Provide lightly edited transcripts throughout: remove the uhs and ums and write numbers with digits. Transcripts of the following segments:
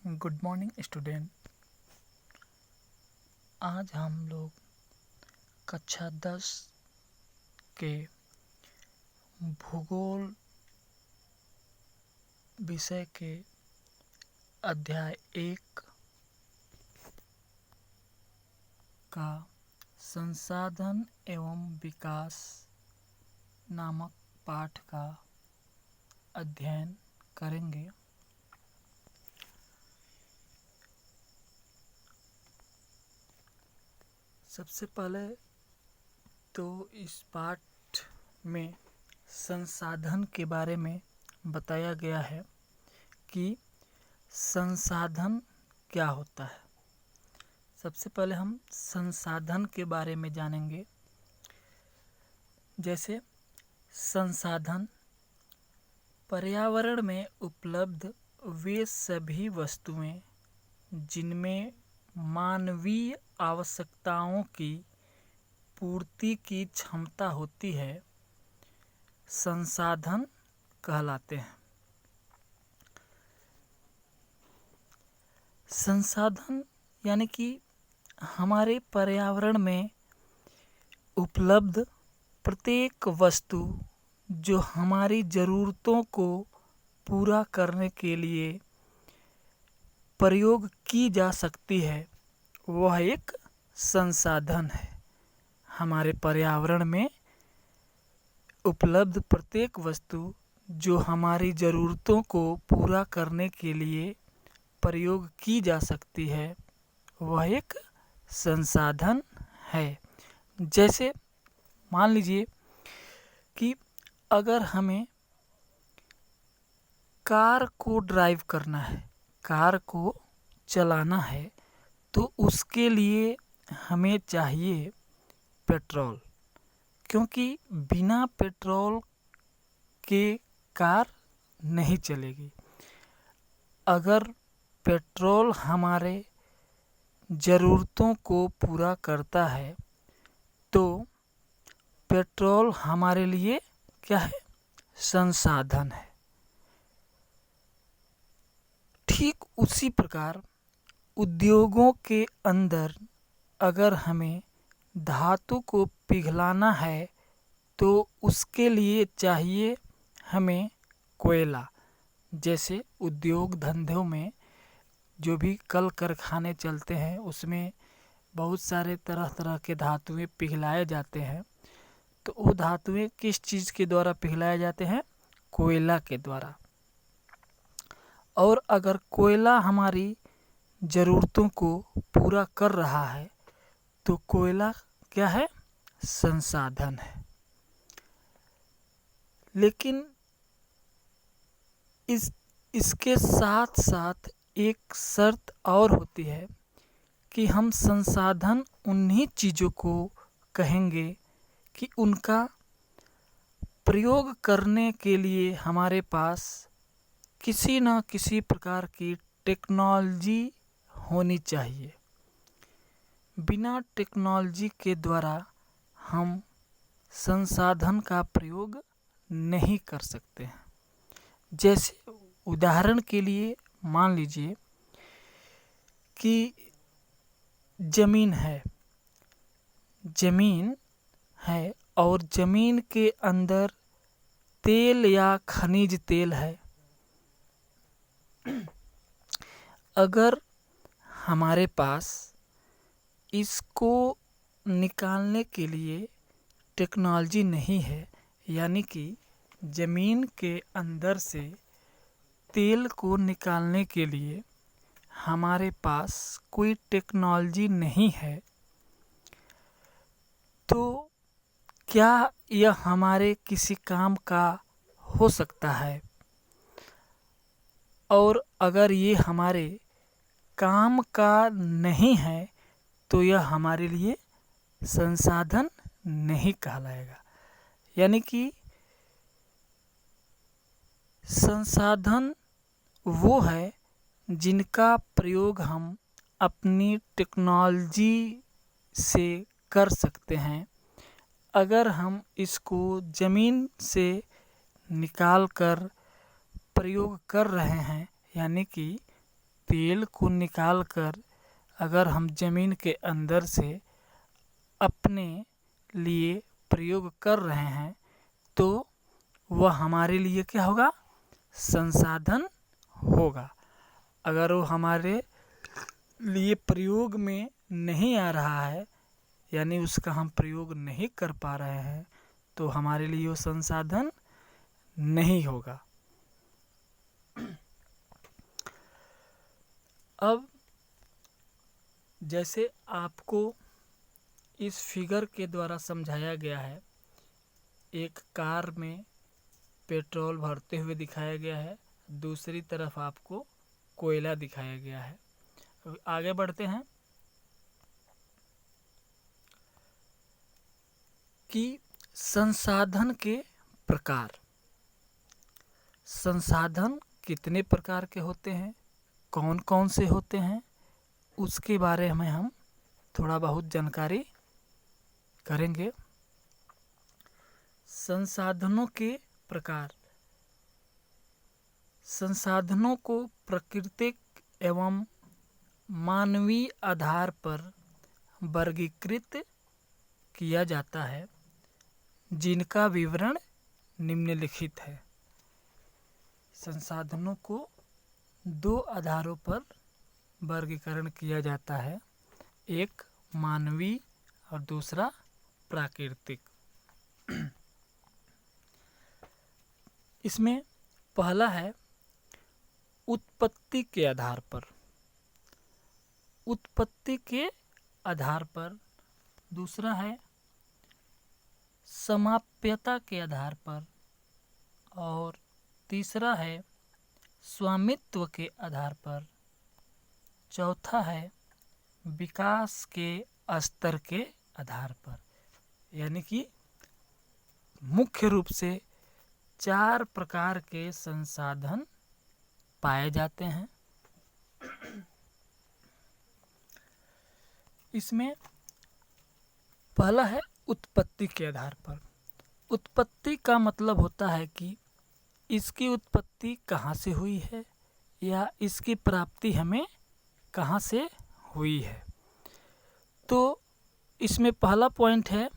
Good morning student. आज हम लोग कक्षा 10 के भूगोल विषय के अध्याय 1 का संसाधन एवं विकास नामक पाठ का अध्ययन करेंगे। सबसे पहले तो इस पाठ में संसाधन के बारे में बताया गया है कि संसाधन क्या होता है। सबसे पहले हम संसाधन के बारे में जानेंगे। जैसे संसाधन पर्यावरण में उपलब्ध वे सभी वस्तुएं जिनमें मानवीय आवश्यकताओं की पूर्ति की क्षमता होती है, संसाधन कहलाते हैं। संसाधन यानी कि हमारे पर्यावरण में उपलब्ध प्रत्येक वस्तु जो हमारी ज़रूरतों को पूरा करने के लिए प्रयोग की जा सकती है, वह एक संसाधन है। हमारे पर्यावरण में उपलब्ध प्रत्येक वस्तु जो हमारी ज़रूरतों को पूरा करने के लिए प्रयोग की जा सकती है, वह एक संसाधन है। जैसे मान लीजिए कि अगर हमें कार को ड्राइव करना है, कार को चलाना है, तो उसके लिए हमें चाहिए पेट्रोल, क्योंकि बिना पेट्रोल के कार नहीं चलेगी। अगर पेट्रोल हमारे ज़रूरतों को पूरा करता है तो पेट्रोल हमारे लिए क्या है? संसाधन है। ठीक उसी प्रकार उद्योगों के अंदर अगर हमें धातु को पिघलाना है तो उसके लिए चाहिए हमें कोयला। जैसे उद्योग धंधों में जो भी कल कारखाने चलते हैं, उसमें बहुत सारे तरह तरह के धातुएं पिघलाए जाते हैं। तो वो धातुएं किस चीज़ के द्वारा पिघलाए जाते हैं? कोयला के द्वारा। और अगर कोयला हमारी ज़रूरतों को पूरा कर रहा है तो कोयला क्या है? संसाधन है। लेकिन इसके साथ साथ एक शर्त और होती है कि हम संसाधन उन्हीं चीज़ों को कहेंगे कि उनका प्रयोग करने के लिए हमारे पास किसी न किसी प्रकार की टेक्नोलॉजी होनी चाहिए। बिना टेक्नोलॉजी के द्वारा हम संसाधन का प्रयोग नहीं कर सकते हैं। जैसे उदाहरण के लिए मान लीजिए कि ज़मीन है और ज़मीन के अंदर तेल या खनिज तेल है। अगर हमारे पास इसको निकालने के लिए टेक्नोलॉजी नहीं है, यानी कि ज़मीन के अंदर से तेल को निकालने के लिए हमारे पास कोई टेक्नोलॉजी नहीं है, तो क्या यह हमारे किसी काम का हो सकता है? और अगर ये हमारे काम का नहीं है तो यह हमारे लिए संसाधन नहीं कहलाएगा। यानी कि संसाधन वो है जिनका प्रयोग हम अपनी टेक्नोलॉजी से कर सकते हैं। अगर हम इसको ज़मीन से निकाल कर प्रयोग कर रहे हैं, यानी कि तेल को निकाल कर अगर हम ज़मीन के अंदर से अपने लिए प्रयोग कर रहे हैं तो वह हमारे लिए क्या होगा? संसाधन होगा। अगर वो हमारे लिए प्रयोग में नहीं आ रहा है, यानी उसका हम प्रयोग नहीं कर पा रहे हैं, तो हमारे लिए वो संसाधन नहीं होगा। अब जैसे आपको इस फिगर के द्वारा समझाया गया है, एक कार में पेट्रोल भरते हुए दिखाया गया है, दूसरी तरफ आपको कोयला दिखाया गया है। अब आगे बढ़ते हैं कि संसाधन के प्रकार। संसाधन कितने प्रकार के होते हैं, कौन कौन से होते हैं, उसके बारे में हम थोड़ा बहुत जानकारी करेंगे। संसाधनों के प्रकार। संसाधनों को प्राकृतिक एवं मानवीय आधार पर वर्गीकृत किया जाता है, जिनका विवरण निम्नलिखित है। संसाधनों को दो आधारों पर वर्गीकरण किया जाता है, एक मानवीय और दूसरा प्राकृतिक। इसमें पहला है उत्पत्ति के आधार पर। उत्पत्ति के आधार पर। दूसरा है समाप्यता के आधार पर। और तीसरा है स्वामित्व के आधार पर। चौथा है विकास के स्तर के आधार पर। यानी कि मुख्य रूप से 4 प्रकार के संसाधन पाए जाते हैं। इसमें पहला है उत्पत्ति के आधार पर। उत्पत्ति का मतलब होता है कि इसकी उत्पत्ति कहाँ से हुई है या इसकी प्राप्ति हमें कहाँ से हुई है। तो इसमें पहला पॉइंट है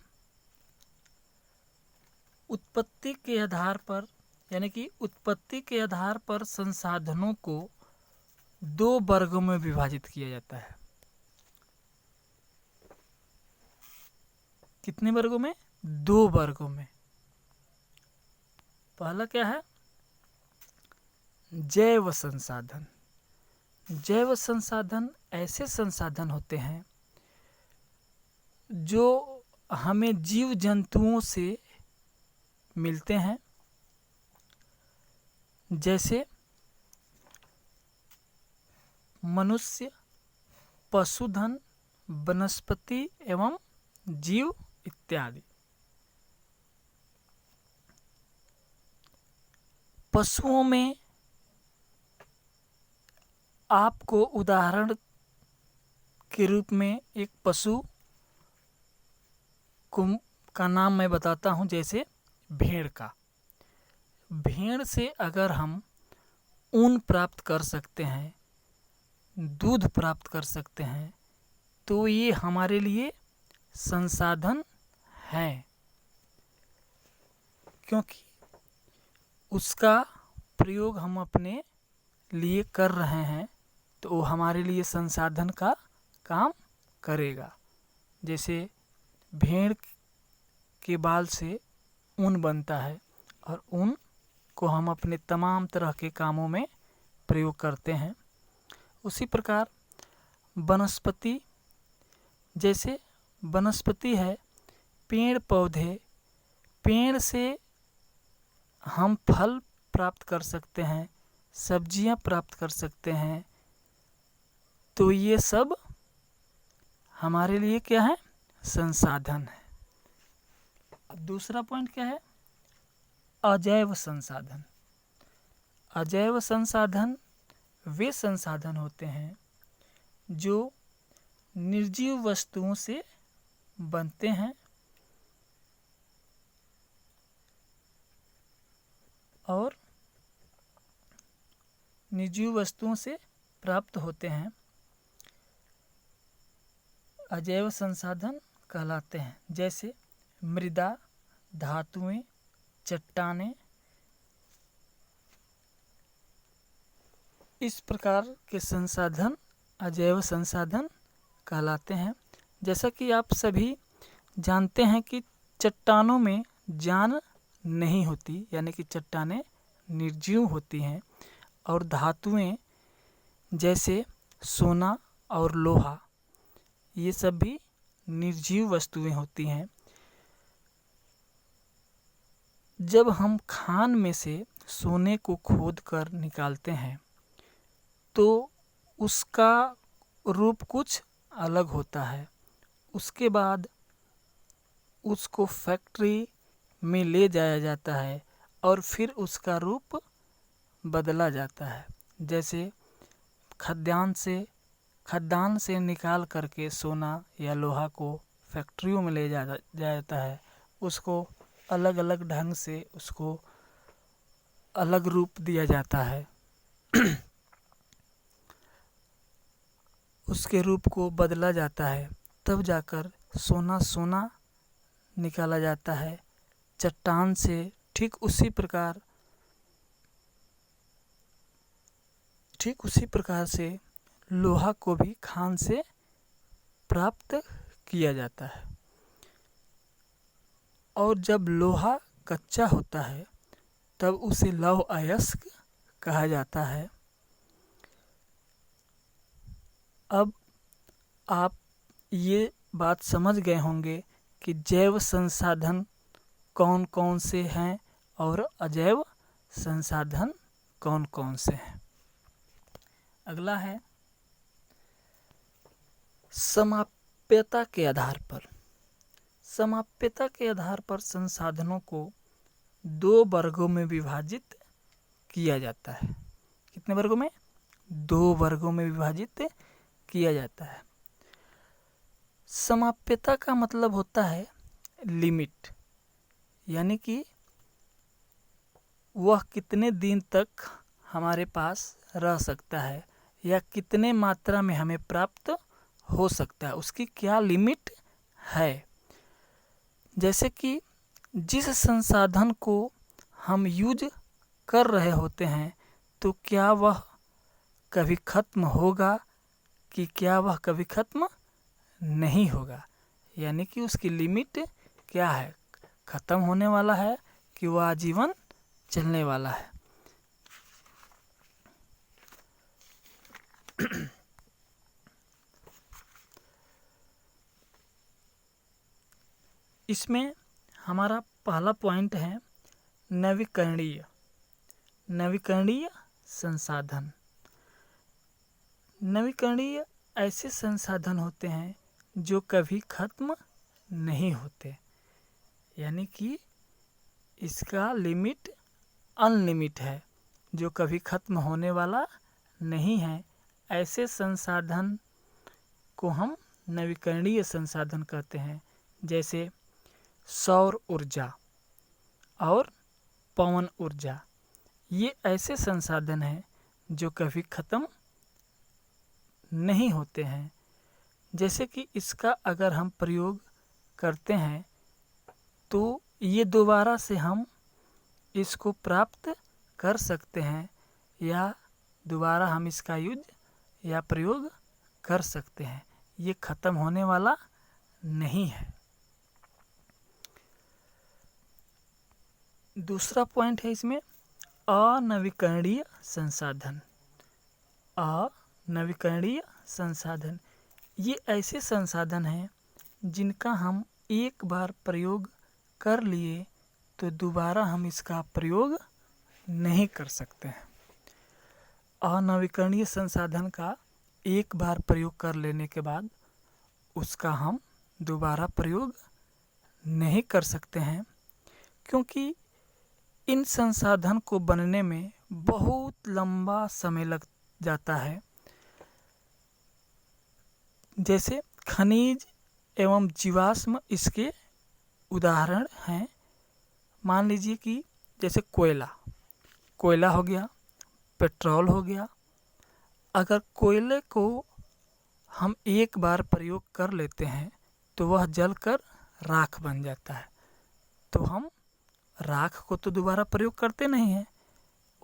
उत्पत्ति के आधार पर, यानी कि उत्पत्ति के आधार पर संसाधनों को 2 वर्गों में विभाजित किया जाता है। कितने वर्गों में? 2 वर्गों में। पहला क्या है? जैव संसाधन। जैव संसाधन ऐसे संसाधन होते हैं जो हमें जीव जंतुओं से मिलते हैं, जैसे मनुष्य, पशुधन, वनस्पति एवं जीव इत्यादि। पशुओं में आपको उदाहरण के रूप में एक पशु का नाम मैं बताता हूँ, जैसे भेड़ का। भेड़ से अगर हम ऊन प्राप्त कर सकते हैं, दूध प्राप्त कर सकते हैं, तो ये हमारे लिए संसाधन है, क्योंकि उसका प्रयोग हम अपने लिए कर रहे हैं, तो वो हमारे लिए संसाधन का काम करेगा। जैसे भेड़ के बाल से ऊन बनता है और ऊन को हम अपने तमाम तरह के कामों में प्रयोग करते हैं। उसी प्रकार वनस्पति, जैसे वनस्पति है पेड़ पौधे, पेड़ से हम फल प्राप्त कर सकते हैं, सब्जियां प्राप्त कर सकते हैं, तो ये सब हमारे लिए क्या है? संसाधन है। अब दूसरा पॉइंट क्या है? अजैव संसाधन। अजैव संसाधन वे संसाधन होते हैं जो निर्जीव वस्तुओं से बनते हैं और निर्जीव वस्तुओं से प्राप्त होते हैं अजैव संसाधन कहलाते हैं, जैसे मृदा, धातुएं, चट्टानें। इस प्रकार के संसाधन अजैव संसाधन कहलाते हैं। जैसा कि आप सभी जानते हैं कि चट्टानों में जान नहीं होती, यानी कि चट्टानें निर्जीव होती हैं, और धातुएं जैसे सोना और लोहा ये सब भी निर्जीव वस्तुएं होती हैं। जब हम खान में से सोने को खोद कर निकालते हैं तो उसका रूप कुछ अलग होता है। उसके बाद उसको फैक्ट्री में ले जाया जाता है और फिर उसका रूप बदला जाता है। जैसे खदान से निकाल करके सोना या लोहा को फैक्ट्रियों में ले जाता है, उसको अलग अलग ढंग से उसको अलग रूप दिया जाता है। उसके रूप को बदला जाता है, तब जाकर सोना निकाला जाता है। चट्टान से ठीक उसी प्रकार से लोहा को भी खान से प्राप्त किया जाता है। और जब लोहा कच्चा होता है तब उसे लौह अयस्क कहा जाता है। अब आप ये बात समझ गए होंगे कि जैव संसाधन कौन कौन से हैं और अजैव संसाधन कौन कौन से हैं। अगला है समाप्यता के आधार पर। समाप्यता के आधार पर संसाधनों को 2 वर्गों में विभाजित किया जाता है। कितने वर्गों में? 2 वर्गों में विभाजित किया जाता है। समाप्यता का मतलब होता है लिमिट, यानी कि वह कितने दिन तक हमारे पास रह सकता है या कितने मात्रा में हमें प्राप्त हो सकता है, उसकी क्या लिमिट है। जैसे कि जिस संसाधन को हम यूज कर रहे होते हैं तो क्या वह कभी खत्म होगा कि क्या वह कभी खत्म नहीं होगा, यानी कि उसकी लिमिट क्या है, खत्म होने वाला है कि वह आजीवन चलने वाला है। इसमें हमारा पहला पॉइंट है नवीकरणीय संसाधन। नवीकरणीय ऐसे संसाधन होते हैं जो कभी खत्म नहीं होते, यानी कि इसका लिमिट अनलिमिट है, जो कभी खत्म होने वाला नहीं है। ऐसे संसाधन को हम नवीकरणीय संसाधन कहते हैं, जैसे सौर ऊर्जा और पवन ऊर्जा। ये ऐसे संसाधन हैं जो कभी खत्म नहीं होते हैं। जैसे कि इसका अगर हम प्रयोग करते हैं तो ये दोबारा से हम इसको प्राप्त कर सकते हैं या दोबारा हम इसका यूज या प्रयोग कर सकते हैं। ये खत्म होने वाला नहीं है। दूसरा पॉइंट है इसमें अनवीकरणीय संसाधन। अनवीकरणीय संसाधन ये ऐसे संसाधन हैं जिनका हम एक बार प्रयोग कर लिए तो दोबारा हम इसका प्रयोग नहीं कर सकते हैं। अनवीकरणीय संसाधन का एक बार प्रयोग कर लेने के बाद उसका हम दोबारा प्रयोग नहीं कर सकते हैं, क्योंकि इन संसाधन को बनने में बहुत लंबा समय लग जाता है। जैसे खनिज एवं जीवाश्म इसके उदाहरण हैं। मान लीजिए कि जैसे कोयला हो गया, पेट्रोल हो गया, अगर कोयले को हम एक बार प्रयोग कर लेते हैं तो वह जलकर राख बन जाता है। तो हम राख को तो दोबारा प्रयोग करते नहीं हैं,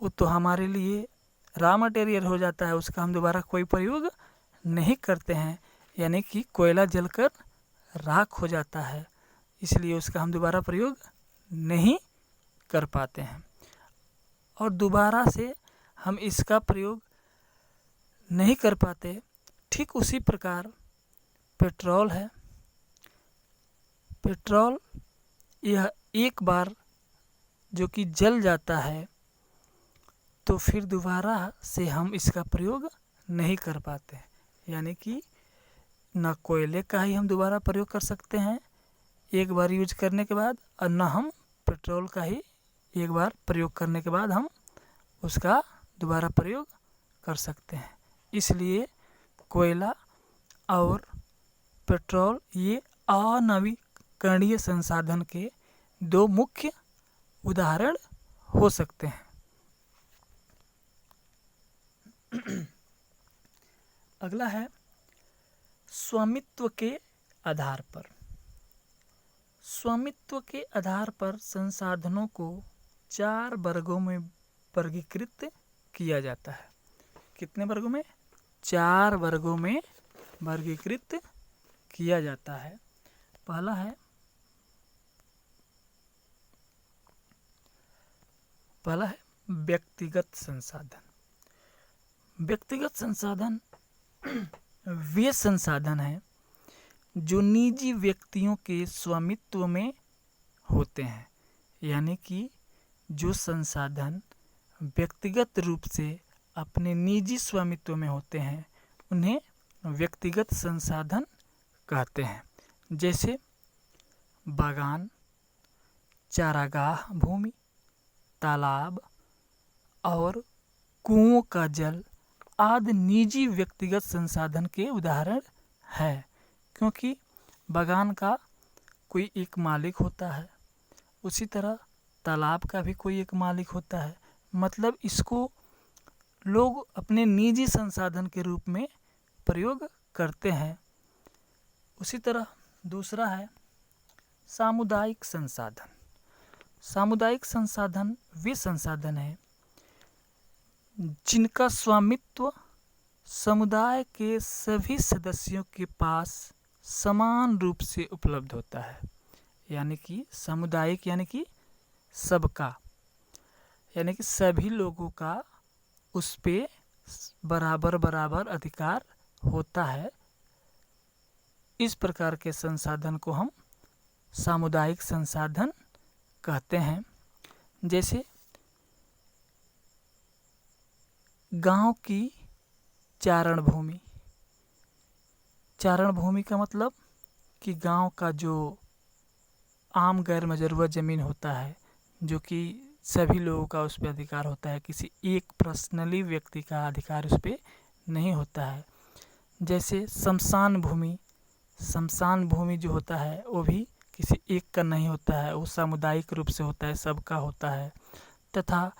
वो तो हमारे लिए रॉ मटेरियल हो जाता है, उसका हम दोबारा कोई प्रयोग नहीं करते हैं, यानी कि कोयला जलकर राख हो जाता है, इसलिए उसका हम दोबारा प्रयोग नहीं कर पाते हैं और दोबारा से हम इसका प्रयोग नहीं कर पाते। ठीक उसी प्रकार पेट्रोल है। पेट्रोल यह एक बार जो कि जल जाता है तो फिर दोबारा से हम इसका प्रयोग नहीं कर पाते, यानी कि न कोयले का ही हम दोबारा प्रयोग कर सकते हैं एक बार यूज करने के बाद, और न हम पेट्रोल का ही एक बार प्रयोग करने के बाद हम उसका दोबारा प्रयोग कर सकते हैं। इसलिए कोयला और पेट्रोल ये अनवीकरणीय संसाधन के दो मुख्य उदाहरण हो सकते हैं। अगला है स्वामित्व के आधार पर। स्वामित्व के आधार पर संसाधनों को 4 वर्गों में वर्गीकृत किया जाता है। कितने वर्गों में? 4 वर्गों में वर्गीकृत किया जाता है। पहला है व्यक्तिगत संसाधन। व्यक्तिगत संसाधन वे संसाधन हैं जो निजी व्यक्तियों के स्वामित्व में होते हैं, यानी कि जो संसाधन व्यक्तिगत रूप से अपने निजी स्वामित्व में होते हैं उन्हें व्यक्तिगत संसाधन कहते हैं। जैसे बागान, चारागाह भूमि, तालाब और कुओं का जल आदि निजी व्यक्तिगत संसाधन के उदाहरण है, क्योंकि बागान का कोई एक मालिक होता है, उसी तरह तालाब का भी कोई एक मालिक होता है, मतलब इसको लोग अपने निजी संसाधन के रूप में प्रयोग करते हैं। उसी तरह दूसरा है सामुदायिक संसाधन। सामुदायिक संसाधन वे संसाधन हैं जिनका स्वामित्व समुदाय के सभी सदस्यों के पास समान रूप से उपलब्ध होता है, यानी कि सामुदायिक यानी कि सबका, यानी कि सभी लोगों का उस पे बराबर अधिकार होता है। इस प्रकार के संसाधन को हम सामुदायिक संसाधन कहते हैं। जैसे गांव की चारण भूमि। चारण भूमि का मतलब कि गांव का जो आम गैर मजरूआ ज़मीन होता है, जो कि सभी लोगों का उस पर अधिकार होता है, किसी एक पर्सनली व्यक्ति का अधिकार उस पर नहीं होता है। जैसे शमशान भूमि। शमशान भूमि जो होता है वो भी किसी एक का नहीं होता है, वो सामुदायिक रूप से होता है, सबका होता है। तथा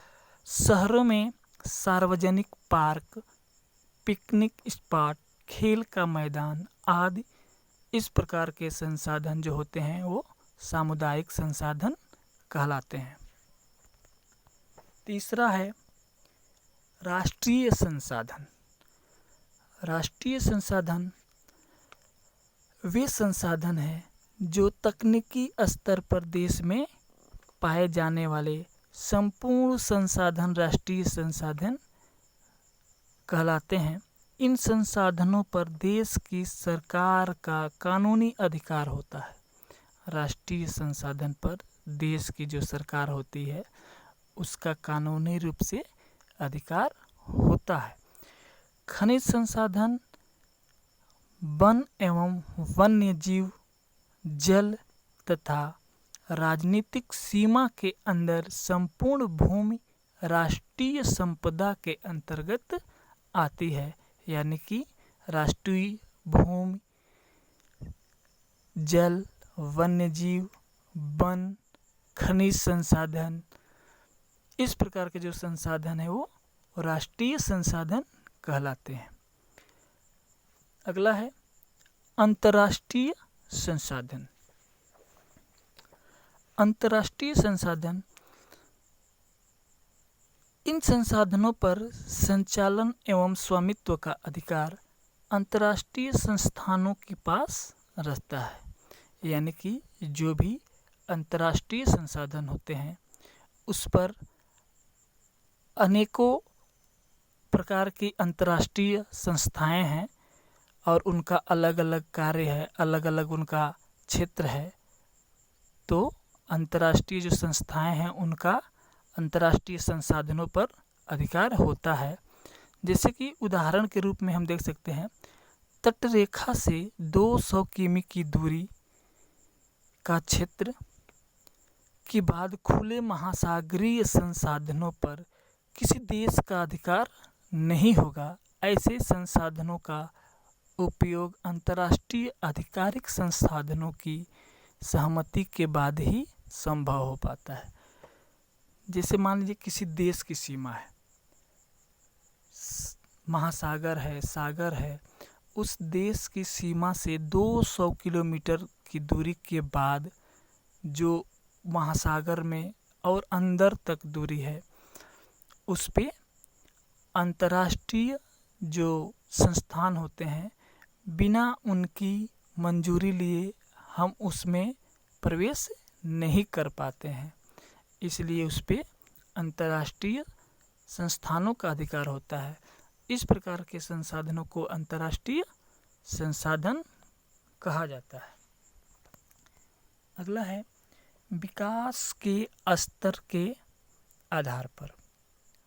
शहरों में सार्वजनिक पार्क, पिकनिक स्पॉट, खेल का मैदान आदि इस प्रकार के संसाधन जो होते हैं वो सामुदायिक संसाधन कहलाते हैं। तीसरा है राष्ट्रीय संसाधन। राष्ट्रीय संसाधन वे संसाधन हैं जो तकनीकी स्तर पर देश में पाए जाने वाले संपूर्ण संसाधन राष्ट्रीय संसाधन कहलाते हैं। इन संसाधनों पर देश की सरकार का कानूनी अधिकार होता है। राष्ट्रीय संसाधन पर देश की जो सरकार होती है उसका कानूनी रूप से अधिकार होता है। खनिज संसाधन वन एवं वन्य जीव, जल तथा राजनीतिक सीमा के अंदर संपूर्ण भूमि राष्ट्रीय संपदा के अंतर्गत आती है, यानी कि राष्ट्रीय भूमि, जल, वन्य जीव, वन, खनिज संसाधन, इस प्रकार के जो संसाधन है वो राष्ट्रीय संसाधन कहलाते हैं। अगला है अंतर्राष्ट्रीय संसाधन। अंतर्राष्ट्रीय संसाधन इन संसाधनों पर संचालन एवं स्वामित्व का अधिकार अंतर्राष्ट्रीय संस्थानों के पास रहता है। यानी कि जो भी अंतर्राष्ट्रीय संसाधन होते हैं उस पर अनेकों प्रकार की अंतर्राष्ट्रीय संस्थाएं हैं और उनका अलग अलग कार्य है, अलग अलग उनका क्षेत्र है। तो अंतर्राष्ट्रीय जो संस्थाएं हैं उनका अंतर्राष्ट्रीय संसाधनों पर अधिकार होता है। जैसे कि उदाहरण के रूप में हम देख सकते हैं, तटरेखा से 200 किमी की दूरी का क्षेत्र के बाद खुले महासागरीय संसाधनों पर किसी देश का अधिकार नहीं होगा। ऐसे संसाधनों का उपयोग अंतर्राष्ट्रीय आधिकारिक संसाधनों की सहमति के बाद ही संभव हो पाता है। जैसे मान लीजिए किसी देश की सीमा है, महासागर है, सागर है, उस देश की सीमा से 200 किलोमीटर की दूरी के बाद जो महासागर में और अंदर तक दूरी है उस पे अंतर्राष्ट्रीय जो संस्थान होते हैं बिना उनकी मंजूरी लिए हम उसमें प्रवेश नहीं कर पाते हैं। इसलिए उस पे अंतर्राष्ट्रीय संस्थानों का अधिकार होता है। इस प्रकार के संसाधनों को अंतर्राष्ट्रीय संसाधन कहा जाता है। अगला है विकास के स्तर के आधार पर।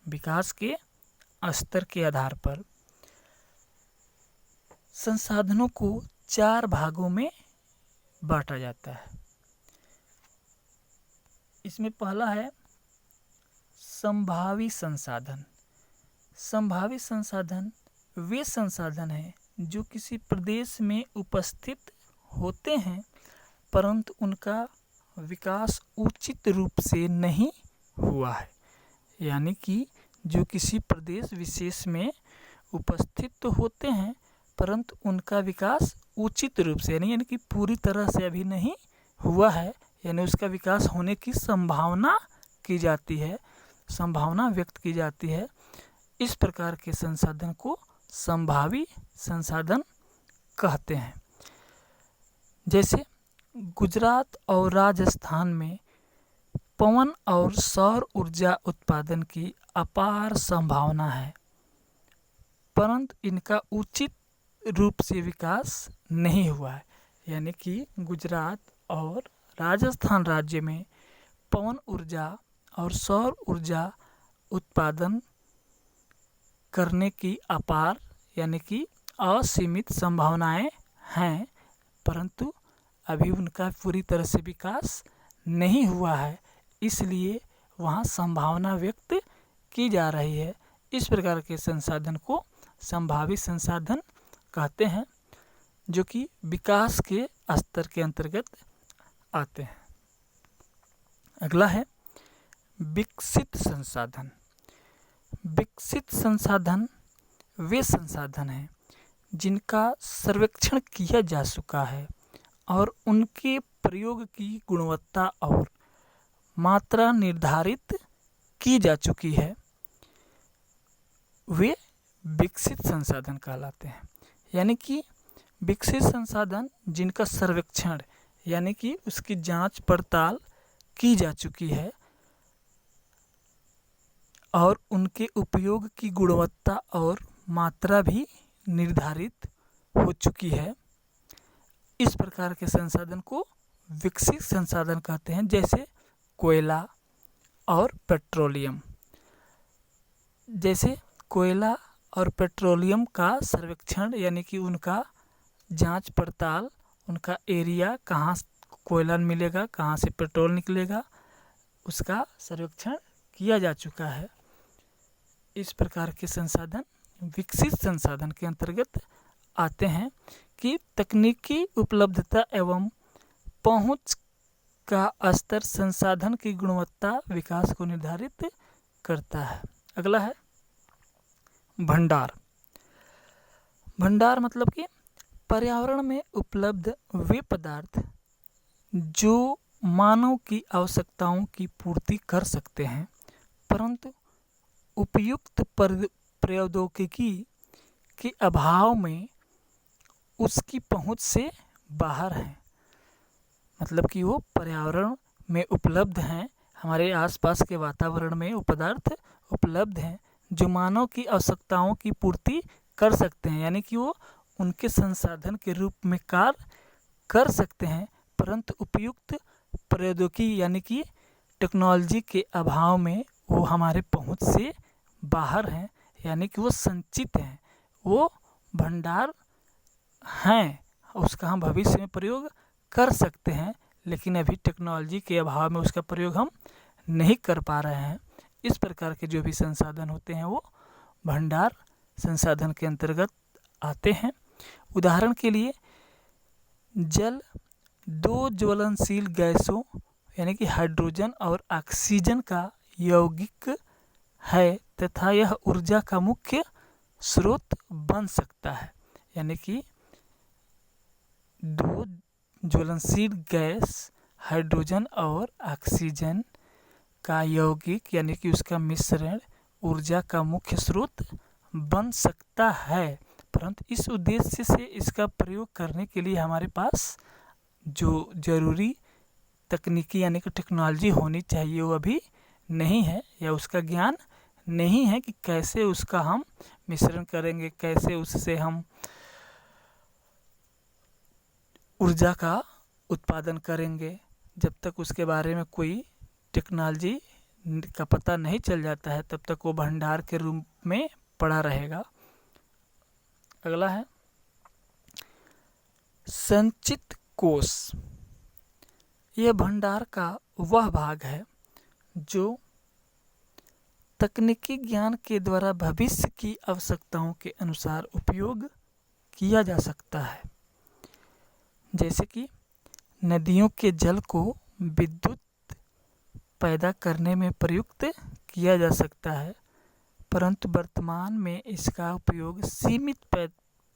विकास के स्तर के आधार पर संसाधनों को 4 भागों में बांटा जाता है। इसमें पहला है संभावी संसाधन। संभावी संसाधन वे संसाधन हैं जो किसी प्रदेश में उपस्थित होते हैं परंतु उनका विकास उचित रूप से नहीं हुआ है। यानी कि जो किसी प्रदेश विशेष में उपस्थित तो होते हैं परंतु उनका विकास उचित रूप से यानी कि पूरी तरह से अभी नहीं हुआ है, यानी उसका विकास होने की संभावना की जाती है, संभावना व्यक्त की जाती है। इस प्रकार के संसाधन को संभावी संसाधन कहते हैं। जैसे गुजरात और राजस्थान में पवन और सौर ऊर्जा उत्पादन की अपार संभावना है परंतु इनका उचित रूप से विकास नहीं हुआ है। यानी कि गुजरात और राजस्थान राज्य में पवन ऊर्जा और सौर ऊर्जा उत्पादन करने की अपार यानी कि असीमित संभावनाएं हैं परंतु अभी उनका पूरी तरह से विकास नहीं हुआ है, इसलिए वहाँ संभावना व्यक्त की जा रही है। इस प्रकार के संसाधन को संभावी संसाधन कहते हैं जो कि विकास के स्तर के अंतर्गत आते हैं। अगला है विकसित संसाधन। विकसित संसाधन वे संसाधन हैं जिनका सर्वेक्षण किया जा चुका है और उनके प्रयोग की गुणवत्ता और मात्रा निर्धारित की जा चुकी है, वे विकसित संसाधन कहलाते हैं। यानी कि विकसित संसाधन जिनका सर्वेक्षण यानी कि उसकी जांच पड़ताल की जा चुकी है और उनके उपयोग की गुणवत्ता और मात्रा भी निर्धारित हो चुकी है, इस प्रकार के संसाधन को विकसित संसाधन कहते हैं। जैसे कोयला और पेट्रोलियम। जैसे कोयला और पेट्रोलियम का सर्वेक्षण यानी कि उनका जांच पड़ताल, उनका एरिया, कहाँ कोयला मिलेगा, कहाँ से पेट्रोल निकलेगा, उसका सर्वेक्षण किया जा चुका है। इस प्रकार के संसाधन विकसित संसाधन के अंतर्गत आते हैं कि तकनीकी उपलब्धता एवं पहुंच का स्तर संसाधन की गुणवत्ता विकास को निर्धारित करता है। अगला है भंडार। भंडार मतलब कि पर्यावरण में उपलब्ध वे पदार्थ जो मानव की आवश्यकताओं की पूर्ति कर सकते हैं, परंतु उपयुक्त प्रौद्योगिकी के अभाव में उसकी पहुंच से बाहर हैं। मतलब कि वो पर्यावरण में उपलब्ध हैं, हमारे आसपास के वातावरण में वो पदार्थ उपलब्ध हैं जो मानव की आवश्यकताओं की पूर्ति कर सकते हैं, यानी कि वो उनके संसाधन के रूप में कार्य कर सकते हैं, परंतु उपयुक्त प्रौद्योगिकी यानी कि टेक्नोलॉजी के अभाव में वो हमारे पहुंच से बाहर हैं, यानी कि वो संचित हैं, वो भंडार हैं, उसका हम भविष्य में प्रयोग कर सकते हैं, लेकिन अभी टेक्नोलॉजी के अभाव में उसका प्रयोग हम नहीं कर पा रहे हैं। इस प्रकार के जो भी संसाधन होते हैं वो भंडार संसाधन के अंतर्गत आते हैं। उदाहरण के लिए जल दो ज्वलनशील गैसों यानी कि हाइड्रोजन और ऑक्सीजन का यौगिक है तथा यह ऊर्जा का मुख्य स्रोत बन सकता है। यानी कि दो ज्वलनशील गैस हाइड्रोजन और ऑक्सीजन का यौगिक यानी कि उसका मिश्रण ऊर्जा का मुख्य स्रोत बन सकता है, परंतु इस उद्देश्य से इसका प्रयोग करने के लिए हमारे पास जो जरूरी तकनीकी यानी कि टेक्नोलॉजी होनी चाहिए वो अभी नहीं है, या उसका ज्ञान नहीं है कि कैसे उसका हम मिश्रण करेंगे, कैसे उससे हम ऊर्जा का उत्पादन करेंगे। जब तक उसके बारे में कोई टेक्नोलॉजी का पता नहीं चल जाता है तब तक वो भंडार के रूप में पड़ा रहेगा। अगला है संचित कोष। यह भंडार का वह भाग है जो तकनीकी ज्ञान के द्वारा भविष्य की आवश्यकताओं के अनुसार उपयोग किया जा सकता है। जैसे कि नदियों के जल को विद्युत पैदा करने में प्रयुक्त किया जा सकता है, परंतु वर्तमान में इसका उपयोग सीमित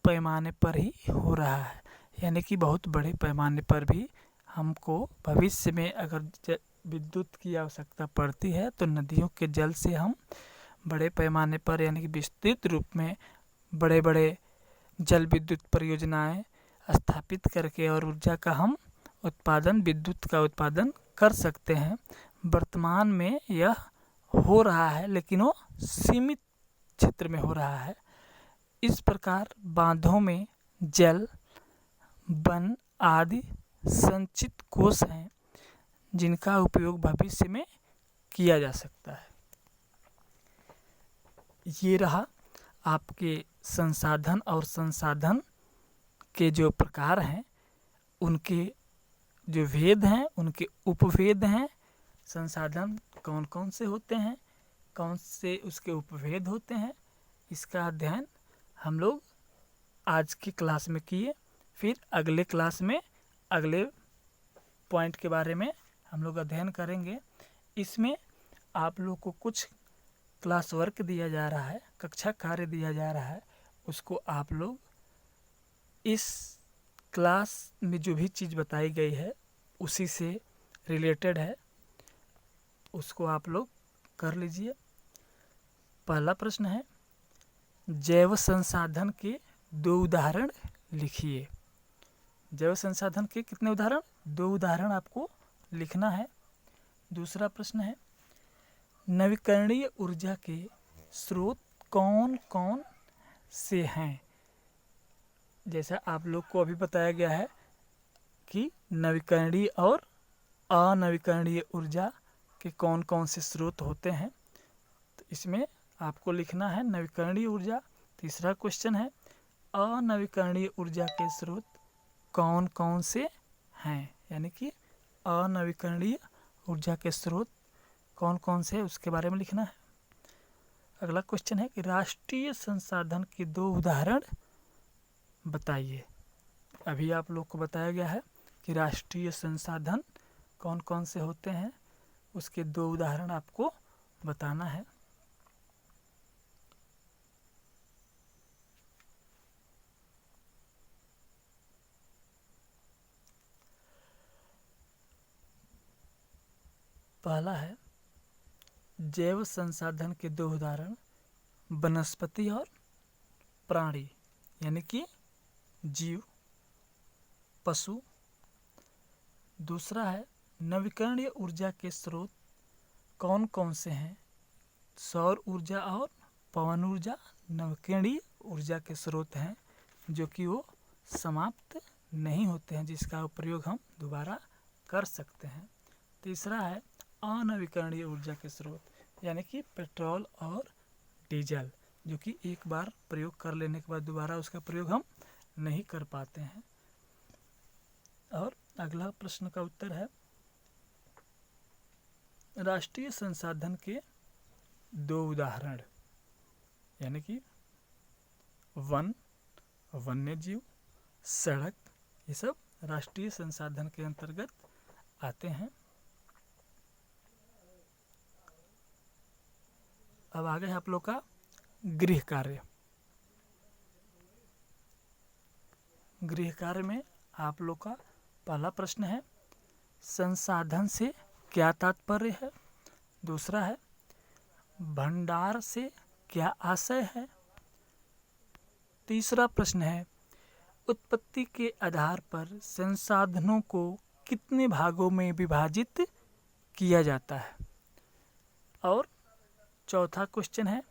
पैमाने पर ही हो रहा है। यानी कि बहुत बड़े पैमाने पर भी हमको भविष्य में अगर विद्युत की आवश्यकता पड़ती है तो नदियों के जल से हम बड़े पैमाने पर यानी कि विस्तृत रूप में बड़े बड़े जल विद्युत परियोजनाएं स्थापित करके और ऊर्जा का हम उत्पादन, विद्युत का उत्पादन कर सकते हैं। वर्तमान में यह हो रहा है लेकिन वो सीमित क्षेत्र में हो रहा है। इस प्रकार बांधों में जल, वन आदि संचित कोष हैं जिनका उपयोग भविष्य में किया जा सकता है। ये रहा आपके संसाधन और संसाधन के जो प्रकार हैं, उनके जो भेद हैं, उनके उपभेद हैं। संसाधन कौन कौन से होते हैं, कौन से उसके उपभेद होते हैं, इसका अध्ययन हम लोग आज की क्लास में किए। फिर अगले क्लास में अगले पॉइंट के बारे में हम लोग अध्ययन करेंगे। इसमें आप लोग को कुछ क्लास वर्क दिया जा रहा है, कक्षा कार्य दिया जा रहा है, उसको आप लोग इस क्लास में जो भी चीज़ बताई गई है उसी से रिलेटेड है, उसको आप लोग कर लीजिए। पहला प्रश्न है जैव संसाधन के 2 उदाहरण लिखिए। जैव संसाधन के कितने उदाहरण? 2 उदाहरण आपको लिखना है। दूसरा प्रश्न है नवीकरणीय ऊर्जा के स्रोत कौन कौन से हैं। जैसा आप लोग को अभी बताया गया है कि नवीकरणीय और अनवीकरणीय ऊर्जा के कौन कौन से स्रोत होते हैं, तो इसमें आपको लिखना है नवीकरणीय ऊर्जा। तीसरा क्वेश्चन है अनवीकरणीय ऊर्जा के स्रोत कौन कौन से हैं, यानी कि अनवीकरणीय ऊर्जा के स्रोत कौन कौन से हैं उसके बारे में लिखना है। अगला क्वेश्चन है कि राष्ट्रीय संसाधन के 2 उदाहरण बताइए। अभी आप लोग को बताया गया है कि राष्ट्रीय संसाधन कौन कौन से होते हैं, उसके 2 उदाहरण आपको बताना है। पहला है जैव संसाधन के दो उदाहरण, वनस्पति और प्राणी, यानी कि जीव, पशु। दूसरा है नवीकरणीय ऊर्जा के स्रोत कौन कौन से हैं? सौर ऊर्जा और पवन ऊर्जा नवीकरणीय ऊर्जा के स्रोत हैं जो कि वो समाप्त नहीं होते हैं, जिसका प्रयोग हम दोबारा कर सकते हैं। तीसरा है अनवीकरणीय ऊर्जा के स्रोत, यानी कि पेट्रोल और डीजल, जो कि एक बार प्रयोग कर लेने के बाद दोबारा उसका प्रयोग हम नहीं कर पाते हैं। और अगला प्रश्न का उत्तर है राष्ट्रीय संसाधन के दो उदाहरण, यानी कि वन, वन्यजीव, सड़क, ये सब राष्ट्रीय संसाधन के अंतर्गत आते हैं। अब आगे है आप लोग का गृह कार्य। गृह कार्य में आप लोग का पहला प्रश्न है संसाधन से क्या तात्पर्य है। दूसरा है भंडार से क्या आशय है। तीसरा प्रश्न है उत्पत्ति के आधार पर संसाधनों को कितने भागों में विभाजित किया जाता है। और चौथा क्वेश्चन है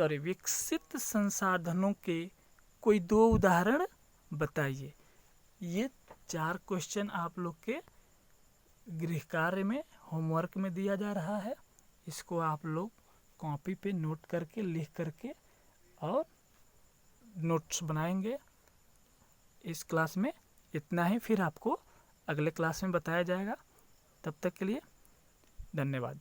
विकसित संसाधनों के कोई दो उदाहरण बताइए। ये 4 क्वेश्चन आप लोग के गृह कार्य में होमवर्क में दिया जा रहा है। इसको आप लोग कॉपी पे नोट करके लिख करके और नोट्स बनाएंगे। इस क्लास में इतना ही, फिर आपको अगले क्लास में बताया जाएगा। तब तक के लिए धन्यवाद।